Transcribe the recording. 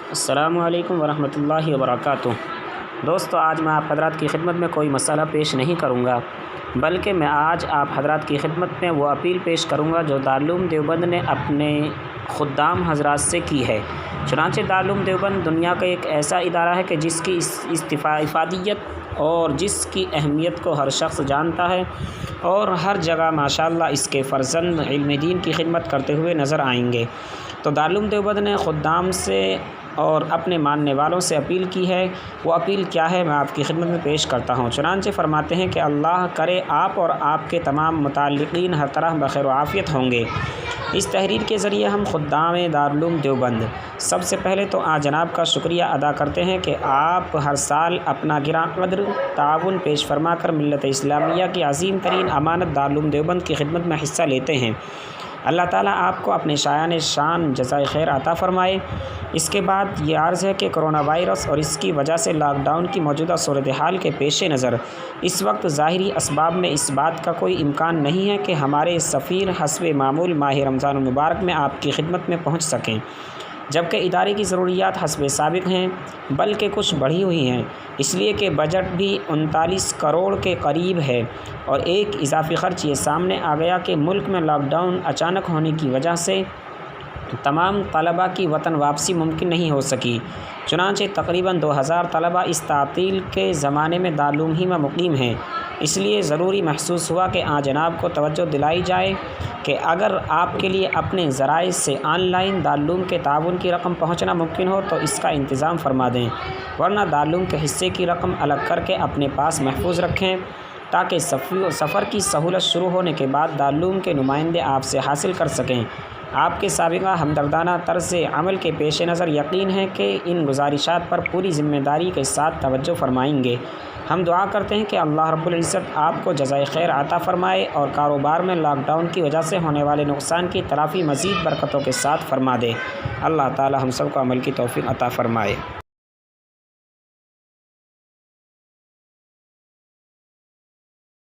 السلام علیکم ورحمۃ اللہ وبرکاتہ۔ دوستو، آج میں آپ حضرات کی خدمت میں کوئی مسئلہ پیش نہیں کروں گا، بلکہ میں آج آپ حضرات کی خدمت میں وہ اپیل پیش کروں گا جو دارالعلوم دیوبند نے اپنے خدام حضرات سے کی ہے۔ چنانچہ دارالعلوم دیوبند دنیا کا ایک ایسا ادارہ ہے کہ جس کی افادیت اور جس کی اہمیت کو ہر شخص جانتا ہے، اور ہر جگہ ماشاءاللہ اس کے فرزند علم دین کی خدمت کرتے ہوئے نظر آئیں گے۔ تو دارالعلوم دیوبند نے خدام سے اور اپنے ماننے والوں سے اپیل کی ہے۔ وہ اپیل کیا ہے میں آپ کی خدمت میں پیش کرتا ہوں۔ چنانچہ فرماتے ہیں کہ اللہ کرے آپ اور آپ کے تمام متعلقین ہر طرح بخیر و عافیت ہوں گے۔ اس تحریر کے ذریعے ہم خدام دارالعلوم دیوبند سب سے پہلے تو جناب کا شکریہ ادا کرتے ہیں کہ آپ ہر سال اپنا گراں قدر تعاون پیش فرما کر ملت اسلامیہ کی عظیم ترین امانت دارالعلوم دیوبند کی خدمت میں حصہ لیتے ہیں۔ اللہ تعالیٰ آپ کو اپنے شایان شان جزائے خیر عطا فرمائے۔ اس کے بعد یہ عرض ہے کہ کرونا وائرس اور اس کی وجہ سے لاک ڈاؤن کی موجودہ صورتحال کے پیش نظر اس وقت ظاہری اسباب میں اس بات کا کوئی امکان نہیں ہے کہ ہمارے سفیر حسب معمول ماہ رمضان المبارک میں آپ کی خدمت میں پہنچ سکیں، جبکہ ادارے کی ضروریات حسب سابق ہیں بلکہ کچھ بڑھی ہوئی ہیں، اس لیے کہ بجٹ بھی 39 کروڑ کے قریب ہے، اور ایک اضافی خرچ یہ سامنے آ گیا کہ ملک میں لاک ڈاؤن اچانک ہونے کی وجہ سے تمام طلباء کی وطن واپسی ممکن نہیں ہو سکی۔ چنانچہ تقریباً 2000 طلباء اس تعطیل کے زمانے میں دارالعلوم ہی میں مقیم ہیں۔ اس لیے ضروری محسوس ہوا کہ جناب کو توجہ دلائی جائے کہ اگر آپ کے لیے اپنے ذرائع سے آن لائن دارالعلوم کے تعاون کی رقم پہنچنا ممکن ہو تو اس کا انتظام فرما دیں، ورنہ دارالعلوم کے حصے کی رقم الگ کر کے اپنے پاس محفوظ رکھیں، تاکہ سفر کی سہولت شروع ہونے کے بعد دارالعلوم کے نمائندے آپ سے حاصل کر سکیں۔ آپ کے سابقہ ہمدردانہ طرز عمل کے پیش نظر یقین ہے کہ ان گزارشات پر پوری ذمہ داری کے ساتھ توجہ فرمائیں گے۔ ہم دعا کرتے ہیں کہ اللہ رب العزت آپ کو جزائے خیر عطا فرمائے اور کاروبار میں لاک ڈاؤن کی وجہ سے ہونے والے نقصان کی تلافی مزید برکتوں کے ساتھ فرما دے۔ اللہ تعالی ہم سب کو عمل کی توفیق عطا فرمائے۔